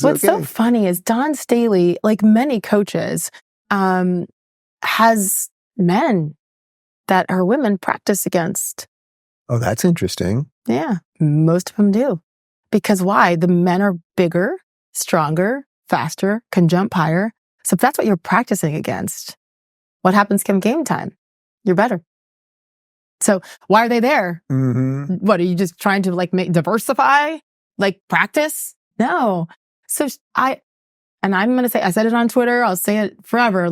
What's so funny is Don Staley, like many coaches, has men that her women practice against. Oh, that's interesting. Yeah, most of them do. Because why? The men are bigger, stronger, faster, can jump higher. So if that's what you're practicing against, what happens come game time? You're better. So why are they there? Mm-hmm. What, are you just trying to diversify, practice? No. So I'm going to say, I said it on Twitter, I'll say it forever.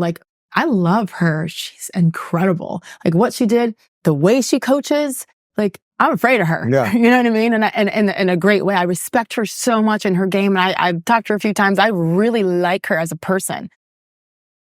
I love her. She's incredible. What she did, the way she coaches, I'm afraid of her. Yeah. You know what I mean? And in a great way. I respect her so much in her game. And I've talked to her a few times. I really like her as a person.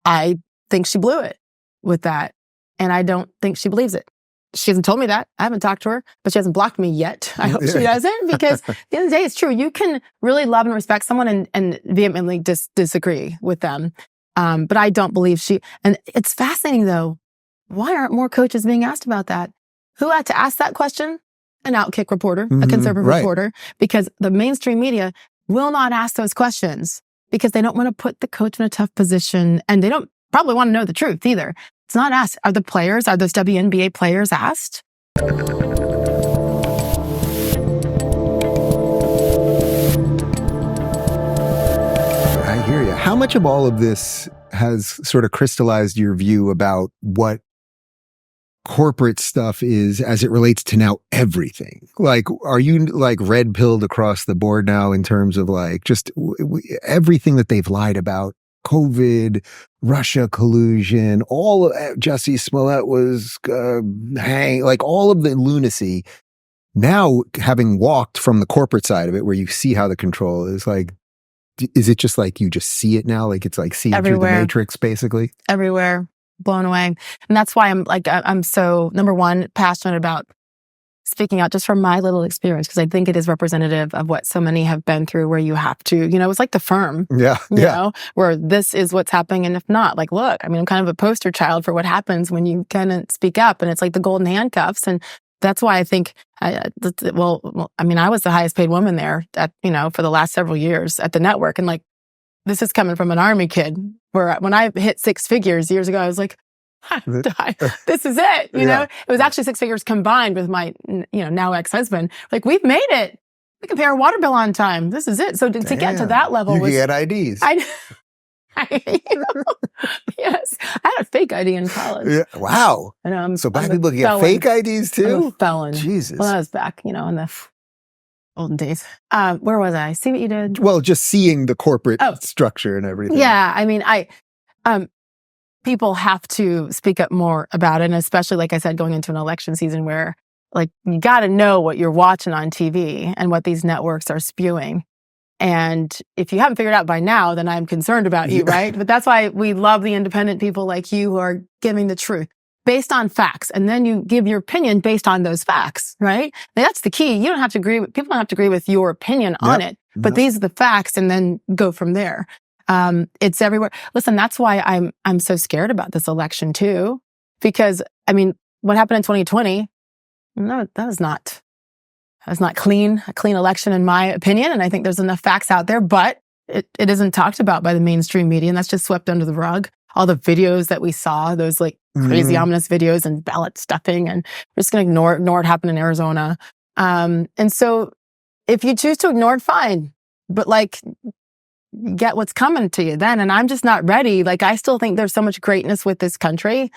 I think she blew it with that. And I don't think she believes it. She hasn't told me that. I haven't talked to her, but she hasn't blocked me yet. I hope she doesn't, because at the end of the day, it's true. You can really love and respect someone and vehemently disagree with them. But I don't believe and it's fascinating though. Why aren't more coaches being asked about that? Who had to ask that question? An Outkick reporter, a conservative reporter, because the mainstream media will not ask those questions because they don't want to put the coach in a tough position, and they don't probably want to know the truth either. It's not asked. Are those WNBA players asked? I hear you. How much of all of this has sort of crystallized your view about what corporate stuff is as it relates to now everything? Are you red pilled across the board now in terms of just everything that they've lied about? COVID, Russia collusion, Jussie Smollett was hanged, all of the lunacy. Now, having walked from the corporate side of it, where you see how the control is, is it just you just see it now? It's seeing everywhere through the matrix, basically? Everywhere. Blown away. And that's why I'm so, number one, passionate about speaking out just from my little experience, because I think it is representative of what so many have been through, where you have to, it's like The Firm. Yeah. You know, where this is what's happening. And if not, look, I'm kind of a poster child for what happens when you kind of speak up, and it's like the golden handcuffs. And that's why I think, I was the highest paid woman there for the last several years at the network. And this is coming from an Army kid, where when I hit six figures years ago, I was like, this is it. You know, it was actually six figures combined with my, now ex-husband. We've made it. We can pay our water bill on time. This is it. So to get to that level, you get IDs. Yes, I had a fake ID in college. Yeah. Wow. And, so black people get fake IDs too? I'm a felon. Jesus. Well, that was back, in the olden days. Where was I? See what you did? Well, just seeing the corporate structure and everything. Yeah. People have to speak up more about it. And especially, like I said, going into an election season where you got to know what you're watching on TV and what these networks are spewing. And if you haven't figured out by now, then I'm concerned about you, right? But that's why we love the independent people like you who are giving the truth based on facts. And then you give your opinion based on those facts, right? And that's the key. People don't have to agree with your opinion on it, but these are the facts, and then go from there. It's everywhere. Listen, that's why I'm so scared about this election too, because what happened in 2020? No, that was not a clean election in my opinion. And I think there's enough facts out there, but it isn't talked about by the mainstream media, and that's just swept under the rug. All the videos that we saw, those crazy ominous videos and ballot stuffing, and we're just going to ignore what happened in Arizona. And so if you choose to ignore it, fine, but get what's coming to you then. And I'm just not ready. I still think there's so much greatness with this country,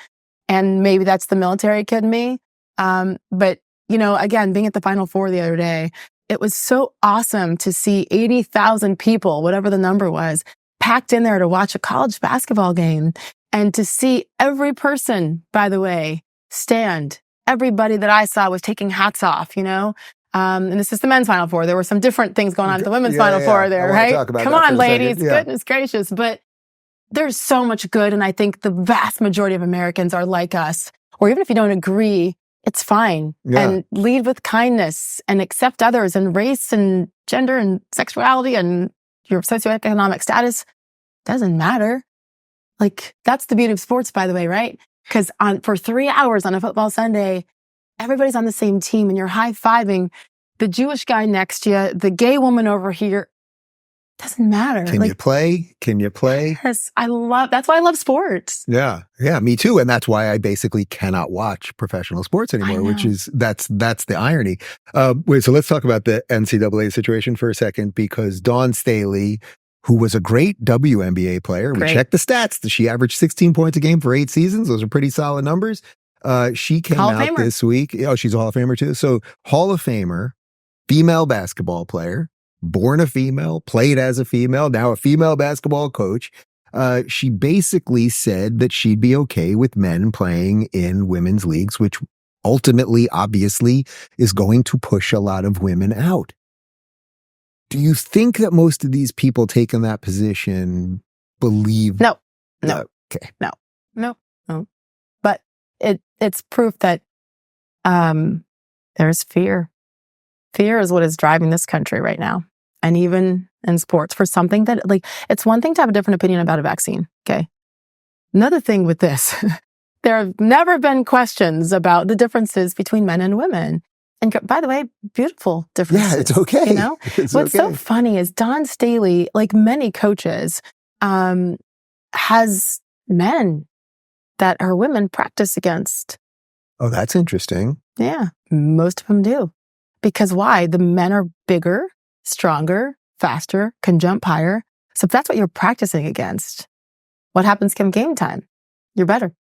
and maybe that's the military kid in me. But again, being at the Final Four the other day, it was so awesome to see 80,000 people, whatever the number was, packed in there to watch a college basketball game, and to see every person, by the way, stand. Everybody that I saw was taking hats off, and this is the men's Final Four. There were some different things going on at the women's Final Four there, right? Come on, ladies. Goodness gracious. But there's so much good. And I think the vast majority of Americans are like us, or even if you don't agree, it's fine. And lead with kindness and accept others, and race and gender and sexuality and your socioeconomic status doesn't matter. That's the beauty of sports, by the way, right? Because for 3 hours on a football Sunday, everybody's on the same team, and you're high-fiving the Jewish guy next to you, the gay woman over here. Doesn't matter. Can you play? Can you play? Yes, that's why I love sports. Yeah. Yeah, me too. And that's why I basically cannot watch professional sports anymore, which is, that's the irony. Wait, so let's talk about the NCAA situation for a second, because Dawn Staley, who was a great WNBA player, we checked the stats. She averaged 16 points a game for 8 seasons. Those are pretty solid numbers. She came out this week. Oh, she's a Hall of Famer too. So Hall of Famer, female basketball player, born a female, played as a female, now a female basketball coach. She basically said that she'd be okay with men playing in women's leagues, which ultimately, obviously, is going to push a lot of women out. Do you think that most of these people taking that position believe? No. Okay. No. But it's proof that there's fear. Fear is what is driving this country right now. And even in sports, for something that, like, it's one thing to have a different opinion about a vaccine, okay? Another thing with this, there have never been questions about the differences between men and women. And by the way, beautiful differences. Yeah, it's okay. You know? What's so funny is Don Staley, like many coaches, has men that her women practice against. Oh, that's interesting. Yeah, most of them do. Because why? The men are bigger, stronger, faster, can jump higher. So if that's what you're practicing against, what happens come game time? You're better.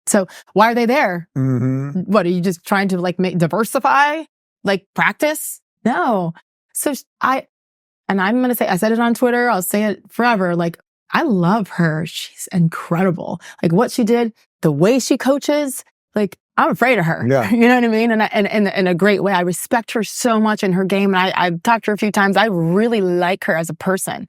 So why are they there? Mm-hmm. What, are you just trying to diversify, practice? No. So I'm going to say, I said it on Twitter, I'll say it forever. I love her. She's incredible. What she did, the way she coaches, I'm afraid of her. Yeah. You know what I mean? And in a great way. I respect her so much in her game. And I've talked to her a few times. I really like her as a person.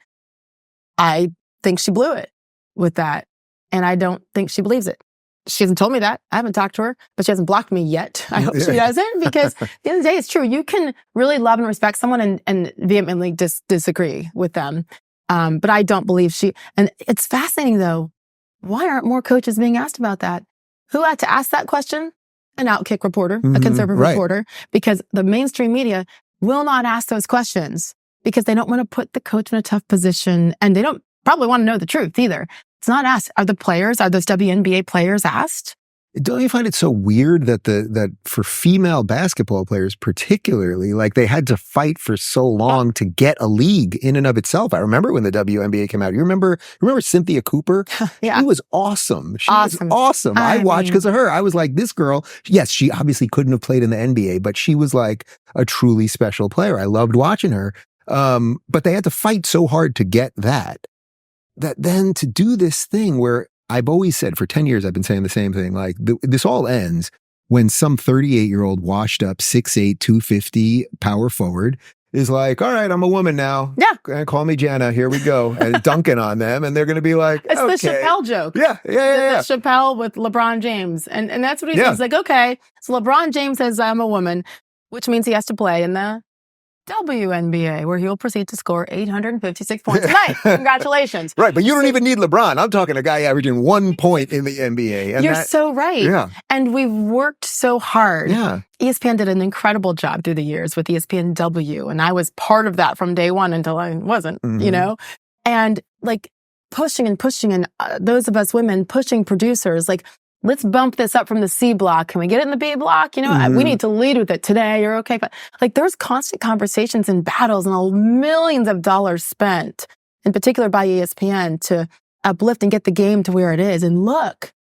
I think she blew it with that. And I don't think she believes it. She hasn't told me that. I haven't talked to her, but she hasn't blocked me yet. I hope she doesn't, because at the end of the day, it's true. You can really love and respect someone and vehemently disagree with them. But I don't believe and it's fascinating though. Why aren't more coaches being asked about that? Who had to ask that question? An Outkick reporter, a conservative reporter, because the mainstream media will not ask those questions because they don't want to put the coach in a tough position, and they don't probably want to know the truth either. It's not asked. Are those WNBA players asked? Don't you find it so weird that for female basketball players particularly, they had to fight for so long to get a league in and of itself? I remember when the WNBA came out. You remember Cynthia Cooper? Yeah. She was awesome. She was awesome. I watched because of her. I was like, this girl, yes, she obviously couldn't have played in the NBA, but she was a truly special player. I loved watching her. But they had to fight so hard to get that then to do this thing where I've always said, for 10 years, I've been saying the same thing. This all ends when some 38-year-old washed up 6'8", 250 power forward is like, all right, I'm a woman now. Yeah. Call me Jenna. Here we go. And dunking on them. And they're going to be like, it's okay. the Chappelle joke. Yeah. The Chappelle with LeBron James. And that's what he says. Okay. So LeBron James says, I'm a woman, which means he has to play in the WNBA, where he'll proceed to score 856 points a night. Congratulations. Right, but you don't even need LeBron. I'm talking a guy averaging 1 point in the NBA. And you're so right. Yeah. And we've worked so hard. Yeah. ESPN did an incredible job through the years with ESPN W, and I was part of that from day one until I wasn't, And pushing and those of us women pushing producers, let's bump this up from the C block. Can we get it in the B block? We need to lead with it today. You're okay. But there's constant conversations and battles and millions of dollars spent, in particular by ESPN, to uplift and get the game to where it is. And look,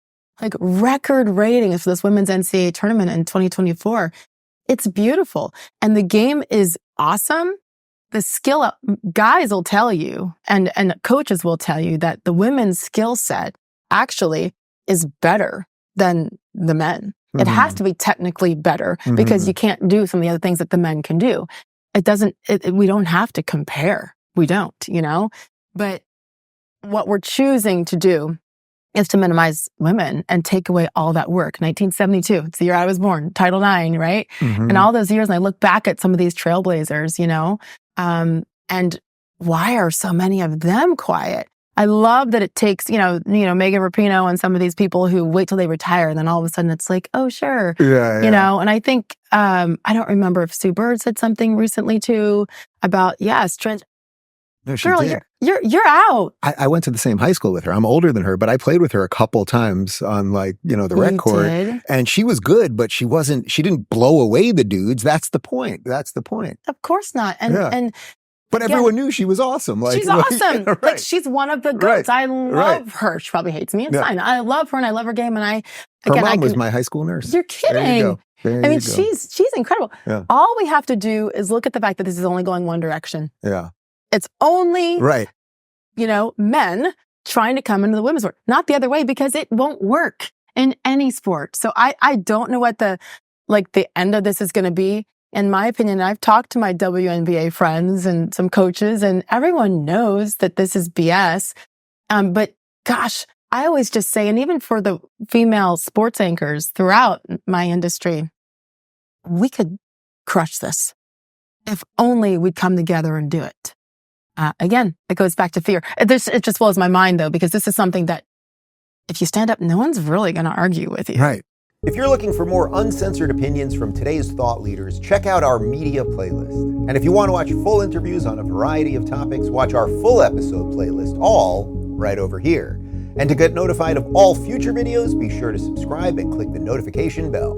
record ratings for this women's NCAA tournament in 2024. It's beautiful. And the game is awesome. The skill guys will tell you, and coaches will tell you, that the women's skill set actually is better than the men. It has to be technically better because you can't do some of the other things that the men can do. We don't have to compare. We don't, But what we're choosing to do is to minimize women and take away all that work. 1972, it's the year I was born, Title IX, right? And all those years, and I look back at some of these trailblazers, and why are so many of them quiet? I love that it takes, Megan Rapinoe and some of these people who wait till they retire, and then all of a sudden it's oh, sure. Yeah. And I think, I don't remember if Sue Bird said something recently too about, No, she girl, did. you're out. I went to the same high school with her. I'm older than her, but I played with her a couple times on the rec court. Did? And she was good, but she didn't blow away the dudes. That's the point. Of course not. And but everyone knew she was awesome. She's awesome. Right. Like, she's one of the goats. I love her. She probably hates me. It's fine. I love her and I love her game. And her mom was my high school nurse. You're kidding. There you go. She's incredible. Yeah. All we have to do is look at the fact that this is only going one direction. Yeah. It's only, right. Men trying to come into the women's sport, not the other way, because it won't work in any sport. So I don't know what the end of this is going to be. In my opinion, I've talked to my WNBA friends and some coaches, and everyone knows that this is BS. But gosh, I always just say, and even for the female sports anchors throughout my industry, we could crush this if only we'd come together and do it. Again, it goes back to fear. It just blows my mind, though, because this is something that if you stand up, no one's really going to argue with you. Right. If you're looking for more uncensored opinions from today's thought leaders, check out our media playlist. And if you want to watch full interviews on a variety of topics, watch our full episode playlist, all right over here. And to get notified of all future videos, be sure to subscribe and click the notification bell.